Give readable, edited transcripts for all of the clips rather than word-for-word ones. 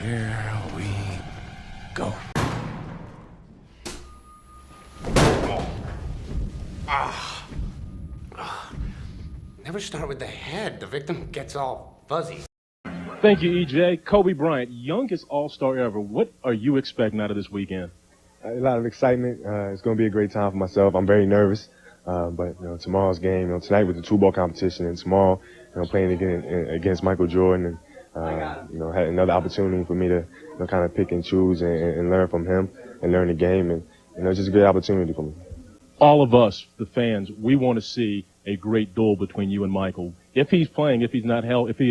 Here we go. Never start with the head. The victim gets all fuzzy. Thank you, EJ. Kobe Bryant, youngest All-Star ever. What are you expecting out of this weekend? A lot of excitement. It's going to be a great time for myself. I'm very nervous. But tomorrow's game, tonight with the two-ball competition, and tomorrow, playing again against Michael Jordan, and had another opportunity for me to kind of pick and choose and learn from him and learn the game, and it's just a great opportunity for me. All of us, the fans, we want to see a great duel between you and Michael. If he's playing, if he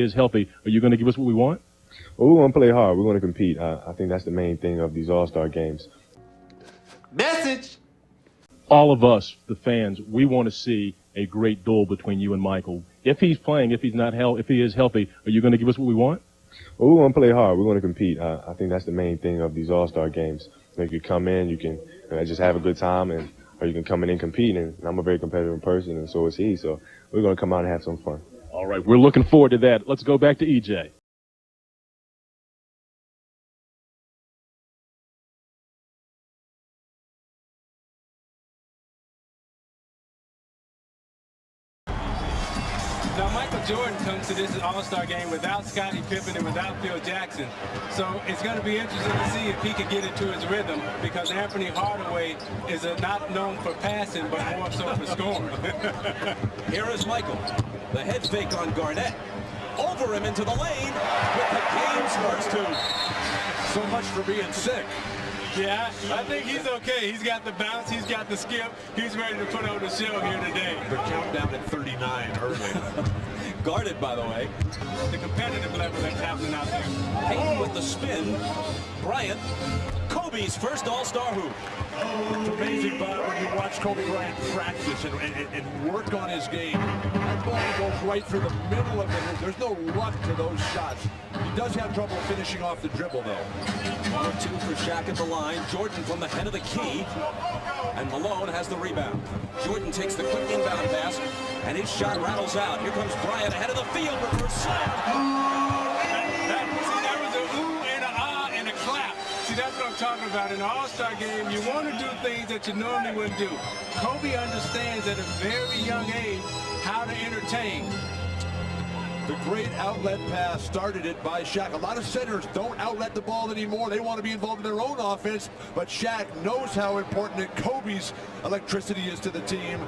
is healthy, are you going to give us what we want? Well, we're going to play hard. We're going to compete. I think that's the main thing of these All-Star games. Message! All of us, the fans, we want to see a great duel between you and Michael. If he's playing, if he is healthy, are you going to give us what we want? Well, we're going to play hard. We're going to compete. I think that's the main thing of these All-Star games. You can come in, you can just have a good time, or you can come in and compete. And I'm a very competitive person, and so is he. So we're going to come out and have some fun. All right, we're looking forward to that. Let's go back to EJ. Now, Michael Jordan comes to this All-Star game without Scottie Pippen and without Phil Jackson. So it's going to be interesting to see if he can get into his rhythm, because Anthony Hardaway is not known for passing, but more so for scoring. Here is Michael. The head fake on Garnett. Over him into the lane with the game's first two. So much for being sick. Yeah, I think he's okay. He's got the bounce, he's got the skip. He's ready to put on the show here today. The countdown at 39 early. Guarded, by the way. The competitive level that's happening out there. Payton with the spin. Bryant, Kobe's first All-Star hoop. It's amazing, Bob, when you watch Kobe Bryant practice and work on his game. That ball goes right through the middle of the hoop. There's no luck to those shots. He does have trouble finishing off the dribble, though. 1 or 2 for Shaq at the line. Jordan from the head of the key. And Malone has the rebound. Jordan takes the quick inbound pass, and his shot rattles out. Here comes Bryant ahead of the field. Reverse slam. See, that's what I'm talking about. In an All-Star game, you want to do things that you normally wouldn't do. Kobe understands at a very young age how to entertain. The great outlet pass started it by Shaq. A lot of centers don't outlet the ball anymore. They want to be involved in their own offense, but Shaq knows how important Kobe's electricity is to the team.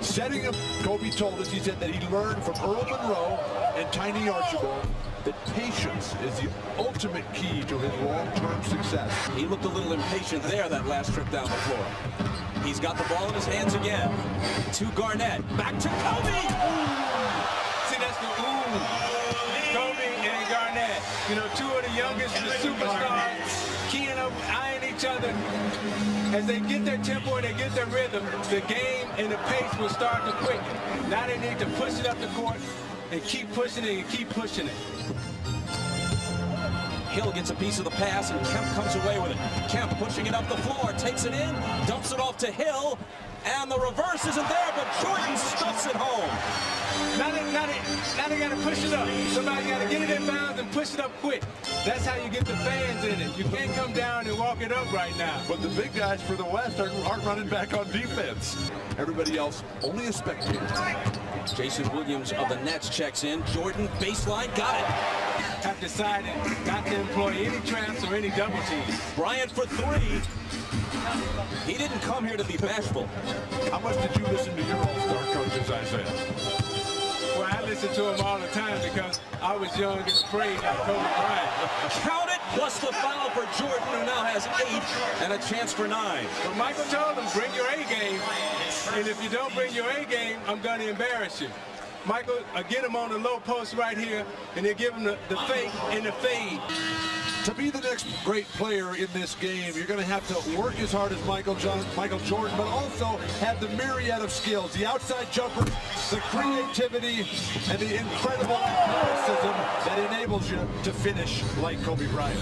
Setting him, Kobe told us, he said that he learned from Earl Monroe and Tiny Archibald that patience is the ultimate key to his long-term success. He looked a little impatient there that last trip down the floor. He's got the ball in his hands again. To Garnett. Back to Kobe! See, that's the Kobe and Garnett. Two of the youngest, the superstars, keying up, eyeing each other. As they get their tempo and they get their rhythm, the game and the pace will start to quicken. Now they need to push it up the court and keep pushing it and keep pushing it. Hill gets a piece of the pass, and Kemp comes away with it. Kemp pushing it up the floor, takes it in, dumps it off to Hill, and the reverse isn't there, but Jordan stuffs it home. Now they got to push it up. Somebody got to get it in bounds and push it up quick. That's how you get the fans in it. You can't come down and walk it up right now. But the big guys for the West aren't running back on defense. Everybody else only a spectator. Jason Williams of the Nets checks in. Jordan, baseline, got it. Have decided not to employ any traps or any double teams. Bryant for 3. He didn't come here to be bashful. How much did you listen to your All-Star coaches, Isaiah? Well, I listen to him all the time because I was young and afraid like Kobe Bryant. Count it, plus the foul for Jordan, who now has 8 and a chance for 9. But Michael told him, bring your A game. And if you don't bring your A game, I'm going to embarrass you. Michael, get him on the low post right here, and they give him the fake and the fade. To be the next great player in this game, you're going to have to work as hard as Michael Jordan, but also have the myriad of skills, the outside jumper, the creativity, and the incredible athleticism that enables you to finish like Kobe Bryant.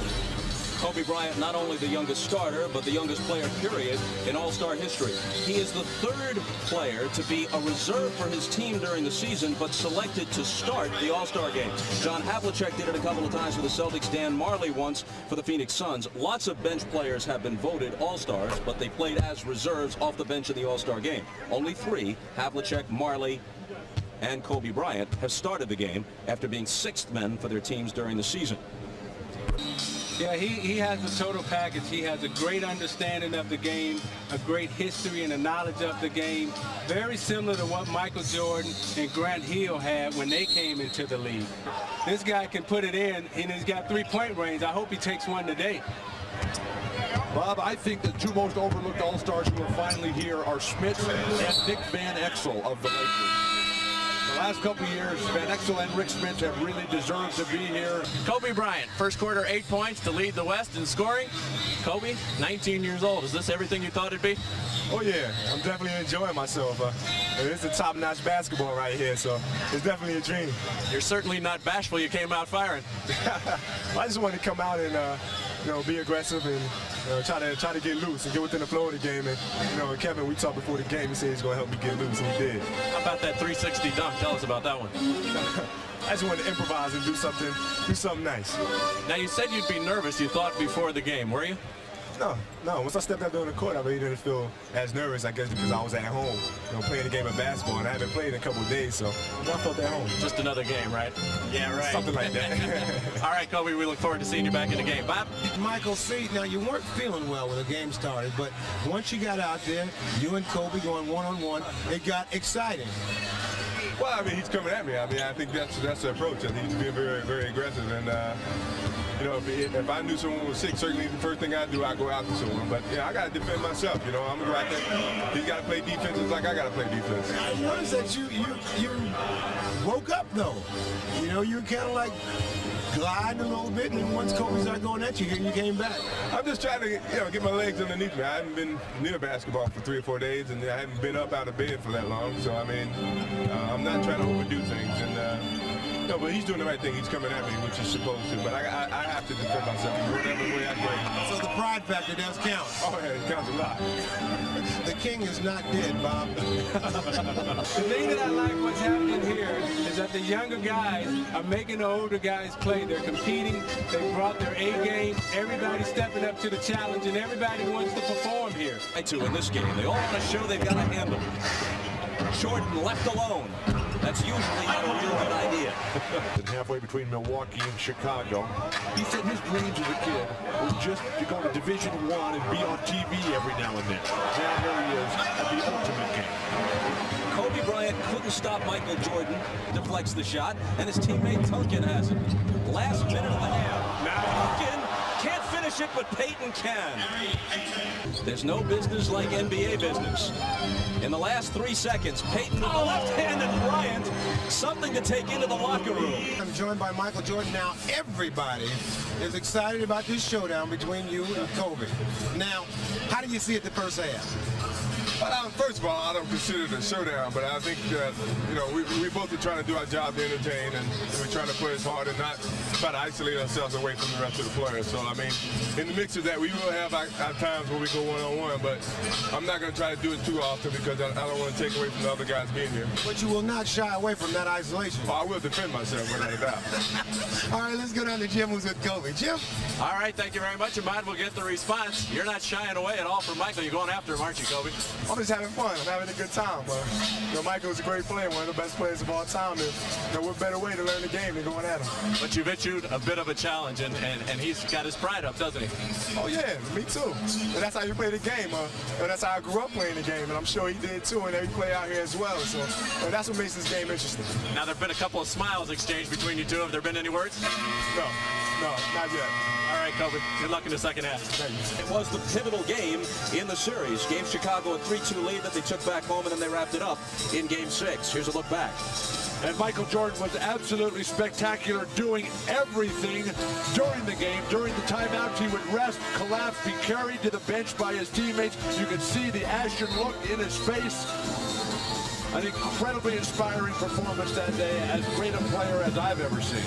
Kobe Bryant, not only the youngest starter, but the youngest player, period, in All-Star history. He is the third player to be a reserve for his team during the season, but selected to start the All-Star game. John Havlicek did it a couple of times for the Celtics, Dan Marley once for the Phoenix Suns. Lots of bench players have been voted All-Stars, but they played as reserves off the bench in the All-Star game. Only three, Havlicek, Marley, and Kobe Bryant, have started the game after being sixth men for their teams during the season. Yeah, he has the total package. He has a great understanding of the game, a great history and a knowledge of the game, very similar to what Michael Jordan and Grant Hill had when they came into the league. This guy can put it in, and he's got three-point range. I hope he takes one today. Bob, I think the two most overlooked All-Stars who are finally here are Smits and Nick Van Exel of the Lakers. The last couple of years, Van Exel and Rick Smits have really deserved to be here. Kobe Bryant, first quarter, 8 points to lead the West in scoring. Kobe, 19 years old. Is this everything you thought it'd be? Oh yeah, I'm definitely enjoying myself. It's a top-notch basketball right here, so it's definitely a dream. You're certainly not bashful. You came out firing. I just wanted to come out and be aggressive and try to get loose and get within the flow of the game. And Kevin, we talked before the game. He said he's going to help me get loose, and he did. How about that 360 dunk? Tell us about that one. I just wanted to improvise and do something nice. Now, you said you'd be nervous. You thought before the game, were you? No. Once I stepped out there on the court, I really didn't feel as nervous, I guess, because I was at home, playing a game of basketball, and I haven't played in a couple of days, so I felt at home. Just another game, right? Yeah, right. Something like that. All right, Kobe, we look forward to seeing you back in the game. Bob? Michael, see, now you weren't feeling well when the game started, but once you got out there, you and Kobe going one-on-one, it got exciting. Well, I mean, he's coming at me. I think that's the approach. I think he's being very, very aggressive, and if I knew someone was sick, certainly the first thing I'd do, I'd go out to someone. But I got to defend myself. I'm gonna go out there. He's got to play defense just like I got to play defense. I noticed that you woke up though. You were kind of like gliding a little bit, and then once Kobe started going at you, you came back. I'm just trying to get my legs underneath me. I haven't been near basketball for 3 or 4 days, and I haven't been up out of bed for that long. So I'm not trying to overdo things. But he's doing the right thing. He's coming at me, which he's supposed to. But I have to defend myself whatever way I play. So the pride factor does count. Oh, yeah, it counts a lot. The king is not dead, Bob. The thing that I like what's happening here is that the younger guys are making the older guys play. They're competing. They brought their A game. Everybody's stepping up to the challenge, and everybody wants to perform here. In this game, they all want to show they've got a handle. Jordan left alone. That's usually not a real good idea. And halfway between Milwaukee and Chicago, he said his dreams as a kid was just to go to Division I and be on TV every now and then. Now here he is at the ultimate game. Kobe Bryant couldn't stop Michael Jordan, deflects the shot, and his teammate Tunkin has it. Last minute of the half. Now Tunkin can't finish it, but Peyton can. There's no business like NBA business. In the last 3 seconds, Peyton with the left-handed Bryant, something to take into the locker room. I'm joined by Michael Jordan. Now everybody is excited about this showdown between you and Kobe. Now, how do you see it the first half? First of all, I don't consider it a showdown, but I think that, we both are trying to do our job to entertain, and we're trying to play as hard and not try to isolate ourselves away from the rest of the players. So, in the mix of that, we will have our times where we go one-on-one, but I'm not going to try to do it too often because I don't want to take away from the other guys being here. But you will not shy away from that isolation. Oh, I will defend myself without a doubt. All right, let's go down to Jim, who's with Kobe. Jim? All right, thank you very much, and Bob will get the response. You're not shying away at all from Michael. You're going after him, aren't you, Kobe? I'm just having fun. I'm having a good time. Michael's a great player, one of the best players of all time. And what better way to learn the game than going at him? But you've issued a bit of a challenge, and he's got his pride up, doesn't he? Oh, yeah, me too. And that's how you play the game. And that's how I grew up playing the game, and I'm sure he did too, and every player out here as well. So that's what makes this game interesting. Now, there have been a couple of smiles exchanged between you two. Have there been any words? No, not yet. All right, Kobe. Good luck in the second half. It was the pivotal game in the series. Gave Chicago a 3-2 lead that they took back home, and then they wrapped it up in Game 6. Here's a look back. And Michael Jordan was absolutely spectacular, doing everything during the game. During the timeouts, he would rest, collapse, be carried to the bench by his teammates. You could see the ashen look in his face. an incredibly inspiring performance that day, as great a player as I've ever seen.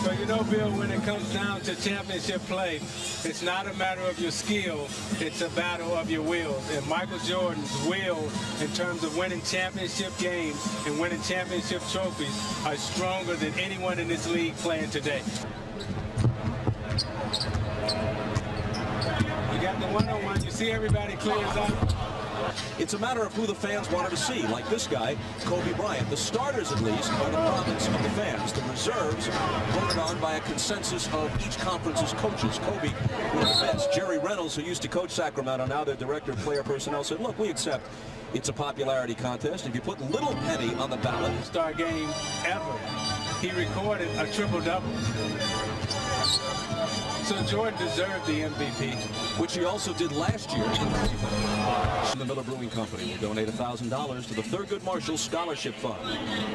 But you know, Bill, when it comes down to championship play, it's not a matter of your skill, it's a battle of your will. And Michael Jordan's will in terms of winning championship games and winning championship trophies are stronger than anyone in this league playing today. You got the one-on-one, you see everybody clears out. It's a matter of who the fans wanted to see, like this guy, Kobe Bryant. The starters, at least, are the province of the fans. The reserves voted on by a consensus of each conference's coaches. Kobe with the bench. Jerry Reynolds, who used to coach Sacramento, now their director of player personnel, said, look, we accept it's a popularity contest. If you put Little Penny on the ballot. Star game ever. He recorded a triple-double. So Jordan deserved the MVP. Which he also did last year in Cleveland. The Miller Brewing Company will donate $1,000 to the Thurgood Marshall Scholarship Fund.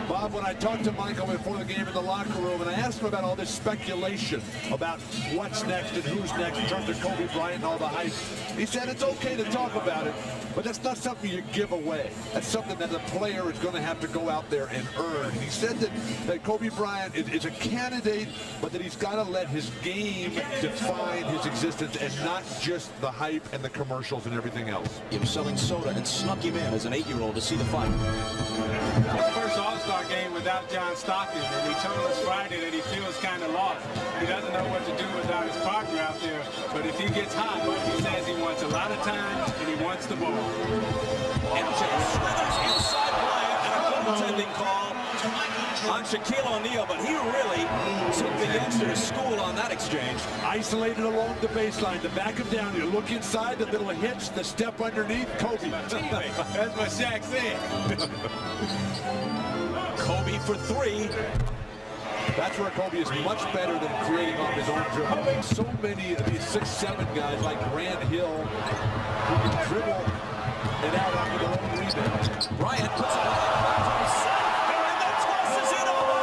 Bob, when I talked to Michael before the game in the locker room, and I asked him about all this speculation about what's next and who's next in terms of Kobe Bryant and all the hype, he said it's okay to talk about it, but that's not something you give away. That's something that the player is going to have to go out there and earn. And he said that Kobe Bryant is a candidate, but that he's got to let his game define his existence and not just the hype and the commercials and everything else. He was selling soda and snuck him in as an 8-year-old to see the fight. His first All-Star game without John Stockton, and he told us Friday that he feels kind of lost. He doesn't know what to do without his partner out there, but if he gets hot, he says he wants a lot of time and he wants the ball. MJ Smithers inside Bryant, and a goaltending call on Shaquille O'Neal, but he really took the youngster to school on that exchange. Isolated along the baseline, to back him down. You look inside, the little hitch, the step underneath, Kobe. That's what Shaq said. Kobe for 3. That's where Kobe is much better than creating off his own dribble. So many of these 6'7" guys like Grant Hill who can dribble it out after their own rebound. Bryant puts it on the set, and then tosses it over.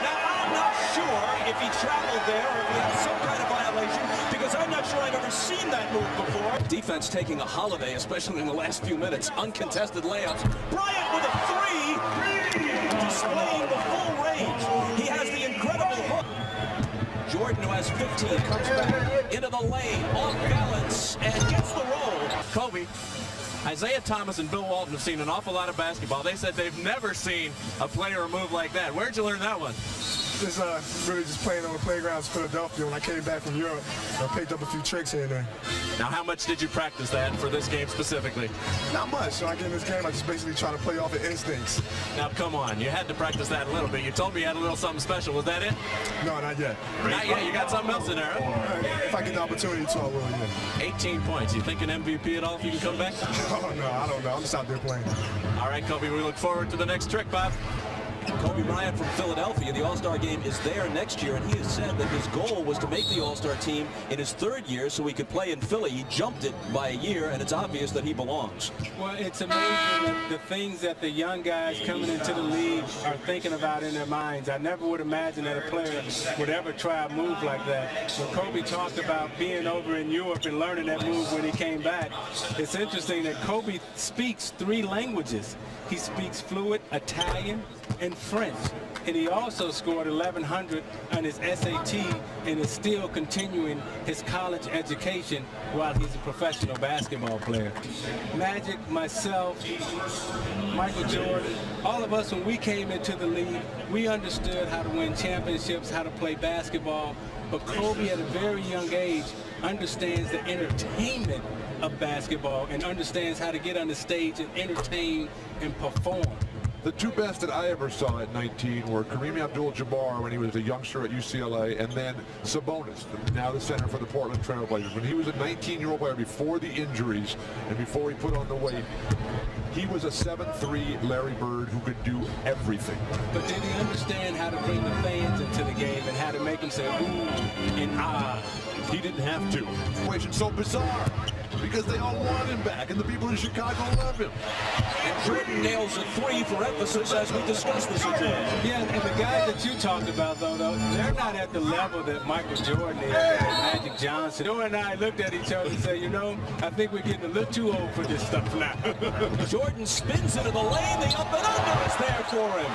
Now, I'm not sure if he traveled there or if he had some kind of violation, because I'm not sure I've ever seen that move before. Defense taking a holiday, especially in the last few minutes. Uncontested layups. Bryant with a 3, displaying the full range. He has the incredible hook. Jordan, who has 15, comes back into the lane, off balance, and gets the roll. Kobe, Isaiah Thomas and Bill Walton have seen an awful lot of basketball. They said they've never seen a player move like that. Where'd you learn that one? Just really just playing on the playgrounds in Philadelphia. When I came back from Europe, I picked up a few tricks here and there. Now, how much did you practice that for this game specifically? Not much. So I get in this game, I just basically try to play off of instincts. Now, come on. You had to practice that a little bit. You told me you had a little something special. Was that it? No, not yet. Not yet. You got something else in there, huh? If I get the opportunity to, I will, yeah. 18 points. You think an MVP at all if you can come back? Oh, no, I don't know. I'm just out there playing. All right, Kobe, we look forward to the next trick, Bob. Kobe Bryant from Philadelphia. The All-Star game is there next year, and he has said that his goal was to make the All-Star team in his 3rd year so he could play in Philly. He jumped it by a year, and it's obvious that he belongs. Well, it's amazing that the things that the young guys coming into the league are thinking about in their minds. I never would imagine that a player would ever try a move like that. When Kobe talked about being over in Europe and learning that move when he came back, it's interesting that Kobe speaks 3 languages. He speaks fluent Italian and French. And he also scored 1,100 on his SAT and is still continuing his college education while he's a professional basketball player. Magic, myself, Michael Jordan, all of us, when we came into the league, we understood how to win championships, how to play basketball. But Kobe, at a very young age, understands the entertainment of basketball and understands how to get on the stage and entertain and perform. The 2 best that I ever saw at 19 were Kareem Abdul-Jabbar when he was a youngster at UCLA, and then Sabonis, now the center for the Portland Trail Blazers. When he was a 19-year-old player before the injuries and before he put on the weight, he was a 7'3" Larry Bird who could do everything. But did he understand how to bring the fans into the game and how to make them say ooh and ah? He didn't have to. Situation so bizarre because they all want him back, and the people in Chicago love him. And Jordan nails a 3 for emphasis as we discuss the situation. Yeah, and the guys that you talked about, though, they're not at the level that Michael Jordan is and Magic Johnson. Joe and I looked at each other and said, you know, I think we're getting a little too old for this stuff now. Jordan spins into the lane. The up and under is there for him.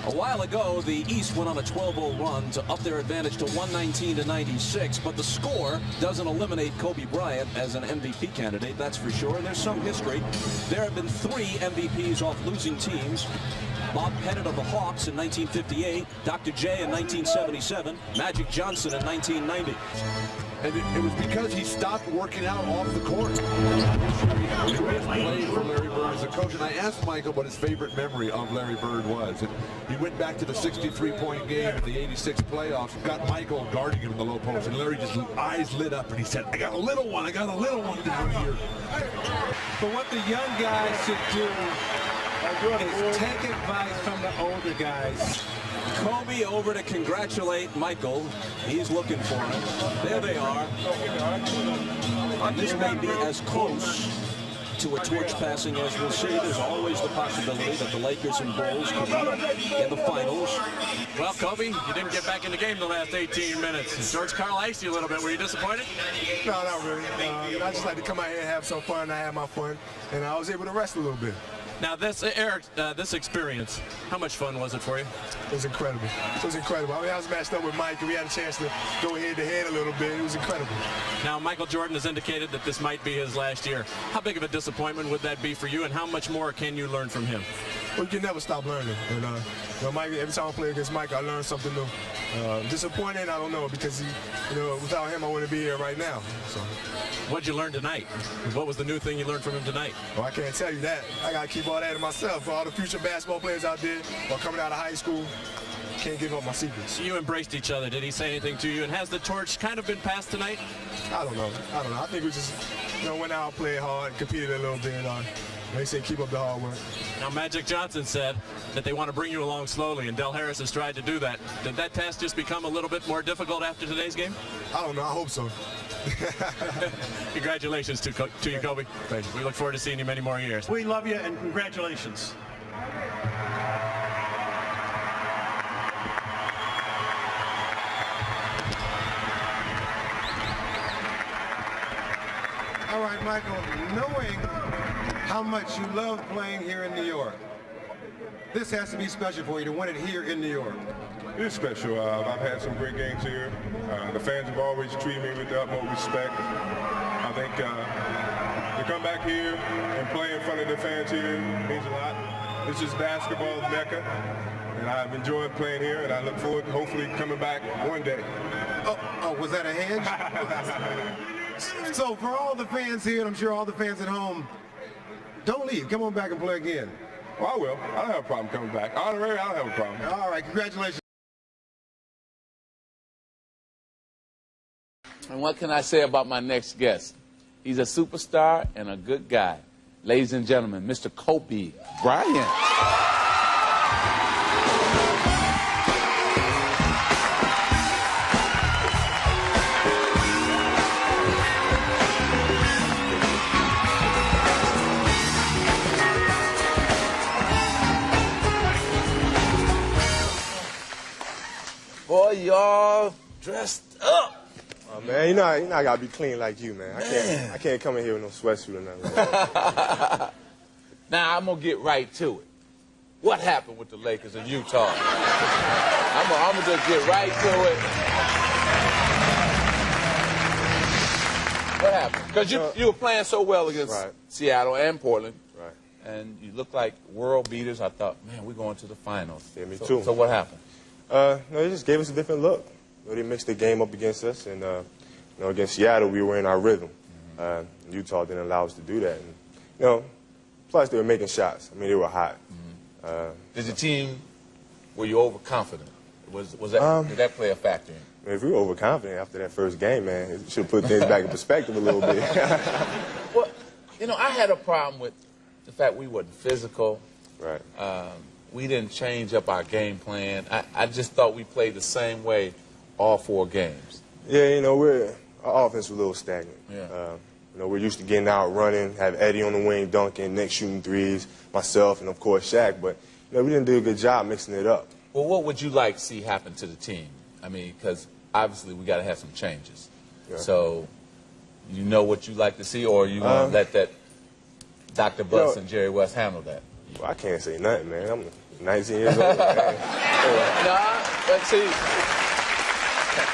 A while ago, the East went on a 12-0 run to up their advantage to 119-96, but the score doesn't eliminate Kobe Bryant as an MVP candidate, that's for sure. And there's some history. There have been 3 MVPs off losing teams. Bob Pettit of the Hawks in 1958, Dr. J in 1977, Magic Johnson in 1990. And it was because he stopped working out off the court. He played for Larry Bird as a coach, and I asked Michael what his favorite memory of Larry Bird was. And he went back to the 63-point game in the '86 playoffs and got Michael guarding him in the low post. And Larry just eyes lit up, and he said, I got a little one down here. But what the young guys should do is take advice from the older guys. Kobe over to congratulate Michael. He's looking for him. There they are. And this may be as close to a torch passing as we'll see. There's always the possibility that the Lakers and Bulls could be in the finals. Well, Kobe, you didn't get back in the game the last 18 minutes. George Karl iced you a little bit. Were you disappointed? No, not really. I just like to come out here and have some fun. I had my fun, and I was able to rest a little bit. Now, Eric, this experience, how much fun was it for you? It was incredible. It was incredible. I mean, I was matched up with Mike, and we had a chance to go head-to-head a little bit. It was incredible. Now, Michael Jordan has indicated that this might be his last year. How big of a disappointment would that be for you, and how much more can you learn from him? Well, you can never stop learning. And Mike, every time I play against Mike, I learn something new. Disappointed, I don't know, because without him, I wouldn't be here right now. So. What'd you learn tonight? What was the new thing you learned from him tonight? Well, I can't tell you that. I gotta keep all that to myself. For all the future basketball players out there, or coming out of high school, can't give up my secrets. You embraced each other. Did he say anything to you? And has the torch kind of been passed tonight? I don't know. I think we just, went out, played hard, competed a little bit. They say keep up the hard work. Now, Magic Johnson said that they want to bring you along slowly, and Del Harris has tried to do that. Did that task just become a little bit more difficult after today's game? I don't know. I hope so. Congratulations to you, Kobe. Thank you. We look forward to seeing you many more years. We love you, and congratulations. All right, Michael, knowing how much you love playing here in New York, this has to be special for you to win it here in New York. It is special. I've had some great games here. The fans have always treated me with the utmost respect. I think to come back here and play in front of the fans here means a lot. This is basketball Mecca, and I've enjoyed playing here, and I look forward to hopefully coming back one day. Oh, was that a hedge? So for all the fans here, and I'm sure all the fans at home, don't leave. Come on back and play again. Well, I will. I don't have a problem coming back. Honorary, I don't have a problem. All right, congratulations. And what can I say about my next guest? He's a superstar and a good guy. Ladies and gentlemen, Mr. Kobe Bryant. Boy, y'all dressed up. Oh, man, you know I gotta be clean like you, man. I can't come in here with no sweatsuit or nothing like that. Now, I'm gonna get right to it. What happened with the Lakers in Utah? I'm gonna just get right to it. What happened? Because you were playing so well against Seattle and Portland. Right. And you looked like world beaters. I thought, man, we're going to the finals. Yeah, me too. So what happened? No, they just gave us a different look. They mixed the game up against us, and against Seattle, we were in our rhythm. Utah didn't allow us to do that. And, plus they were making shots. I mean, they were hot. Did the team, were you overconfident? Did that play a factor in? If we were overconfident after that first game, man, it should have put things back in perspective a little bit. Well, I had a problem with the fact we wasn't physical. Right. We didn't change up our game plan. I just thought we played the same way all 4 games. Yeah, our offense was a little stagnant. Yeah. We're used to getting out, running, have Eddie on the wing, dunking, Nick shooting threes, myself, and of course Shaq. But we didn't do a good job mixing it up. Well, what would you like to see happen to the team? I mean, because obviously we got to have some changes. Yeah. So, you know what you like to see, or you want to let that Dr. Bus and Jerry West handle that? Well, I can't say nothing, man. I'm 19 years old, man. Nah, but see,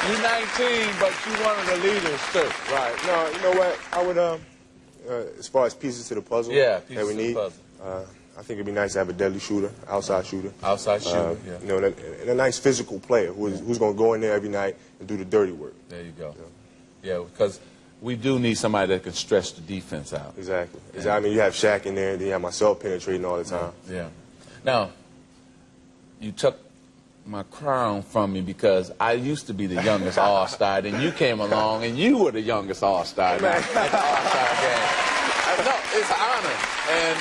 you're 19, but you're one of the leaders, too. Right. No, you know what? I would, as far as pieces to the puzzle that we need, I think it'd be nice to have a deadly shooter, outside shooter. Outside shooter, yeah. You know, and a nice physical player who's going to go in there every night and do the dirty work. There you go. Yeah, because we do need somebody that can stretch the defense out. Exactly. I mean, you have Shaq in there, and then you have myself penetrating all the time. Yeah. Now, you took my crown from me because I used to be the youngest All-Star, then you came along and you were the youngest All-Star at the All-Star game. No, it's an honor. And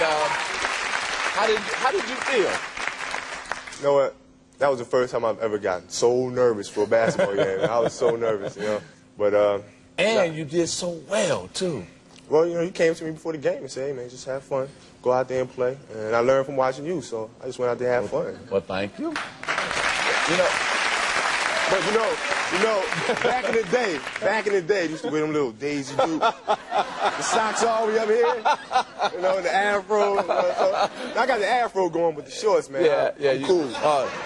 how did you feel? You know what? That was the first time I've ever gotten so nervous for a basketball game. I was so nervous, you know. But and you did so well too. Well, you know, you came to me before the game and said, "Hey, man, just have fun. Go out there and play." And I learned from watching you, so I just went out there and have fun. Well, thank you. You know, but you know, back in the day, used to wear them little Daisy Duke, the socks all the way up here, you know, the afro. You know, so I got the afro going with the shorts, man. I'm cool.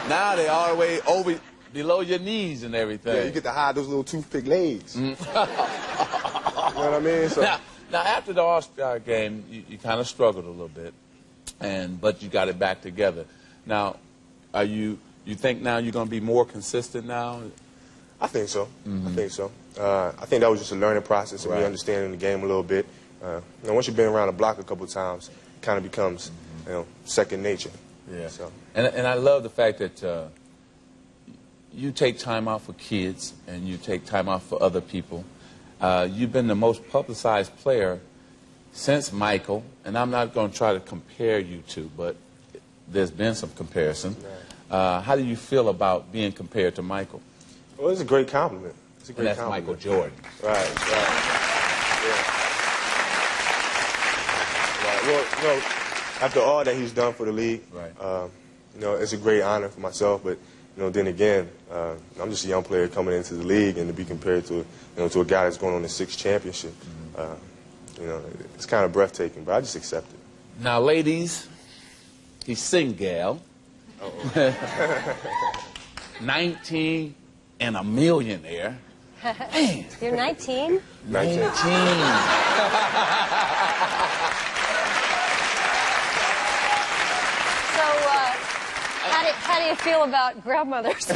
Now they all the way over below your knees and everything. Yeah, you get to hide those little toothpick legs. You know what I mean? So. Now after the All-Star game, you kind of struggled a little bit, but you got it back together. Now, you think now you're going to be more consistent now? I think so. I think so. I think that was just a learning process and me understanding the game a little bit. You know, once you've been around the block a couple of times, it kind of becomes, you know, second nature. Yeah. So. And I love the fact that you take time out for kids and you take time out for other people. You've been the most publicized player since Michael, and I'm not going to try to compare you two, but there's been some comparison. How do you feel about being compared to Michael? Well, it's a great compliment. It's a great compliment. Michael Jordan. Right. Yeah. Well, you know, after all that he's done for the league, you know, it's a great honor for myself. But you know, then again, I'm just a young player coming into the league, and to be compared to, you know, to a guy that's going on his 6th championship, you know, it's kind of breathtaking. But I just accept it. Now, ladies, he's single. 19 and a millionaire. Man. You're 19? 19. How do you feel about grandmothers? I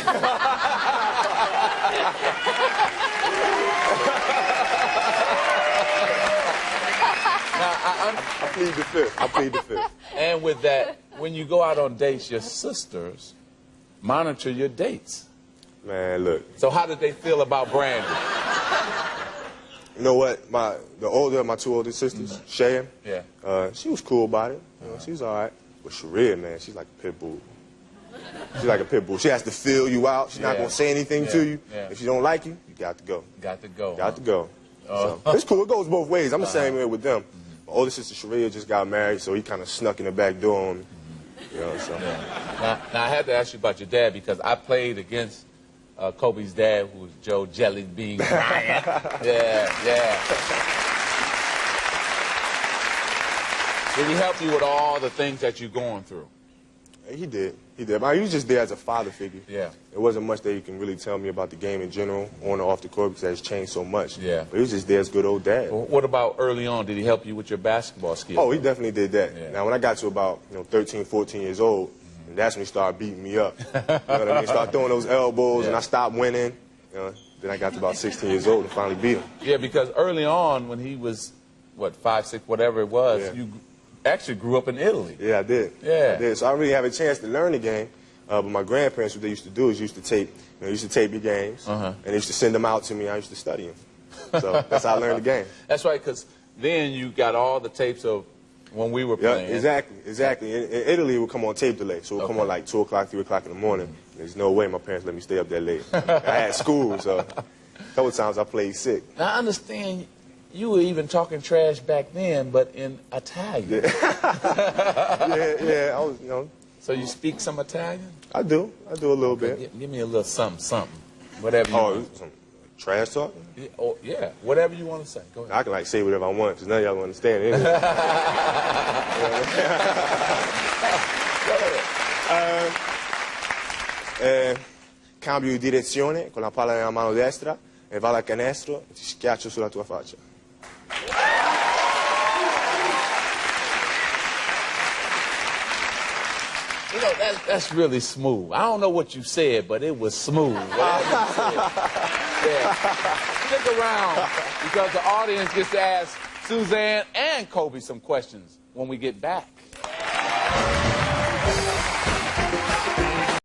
plead the fifth. I plead the fifth. And with that, when you go out on dates, your sisters monitor your dates. Man, look. So how did they feel about Brandy? You know what? My two older sisters, Shay, she was cool about it. You know, she was all right. But Sharia, man, she's like a pit bull. She's like a pit bull. She has to fill you out. She's not going to say anything to you. If she don't like you, you got to go. Got to go. Got to go. So, it's cool. It goes both ways. I'm the same way with them. My older sister Sharia just got married, so he kind of snuck in the back door on me. You know, so. Now, I had to ask you about your dad because I played against Kobe's dad, who was Joe Jelly Bean Bryant. Yeah. Did he help you with all the things that you're going through? He did. But he was just there as a father figure. Yeah. There wasn't much that he can really tell me about the game in general, on or off the court, because it's changed so much. Yeah. But he was just there as good old dad. Well, what about early on? Did he help you with your basketball skills? Oh, he definitely did that. Yeah. Now, when I got to about 13, 14 years old, and that's when he started beating me up. You know what I mean? Started throwing those elbows, and I stopped winning. You know, then I got to about 16 years old and finally beat him. Yeah, because early on, when he was, 5, 6, whatever it was, you actually grew up in Italy. Yeah, I did. Yeah. I did. So I didn't really have a chance to learn the game. But my grandparents, what they used to do is used to tape your games, and they used to send them out to me. I used to study them. So that's how I learned the game. That's right, because then you got all the tapes of when we were playing. Exactly. In Italy, it would come on tape delay. So it would come on like 2 o'clock, 3 o'clock in the morning. There's no way my parents let me stay up that late. I had school, so a couple times I played sick. Now, I understand you were even talking trash back then, but in Italian. Yeah, I was, So you speak some Italian? I do a little bit. Give me a little something, whatever you want. Trash talk? Yeah, whatever you want to say. Go ahead. I can like say whatever I want because none of y'all will understand it. Cambio di direzione con la palla nella mano destra e vado al canestro e ti schiaccio sulla tua faccia. You know, that's really smooth. I don't know what you said, but it was smooth. Yeah. Stick around because the audience gets to ask Suzanne and Kobe some questions when we get back.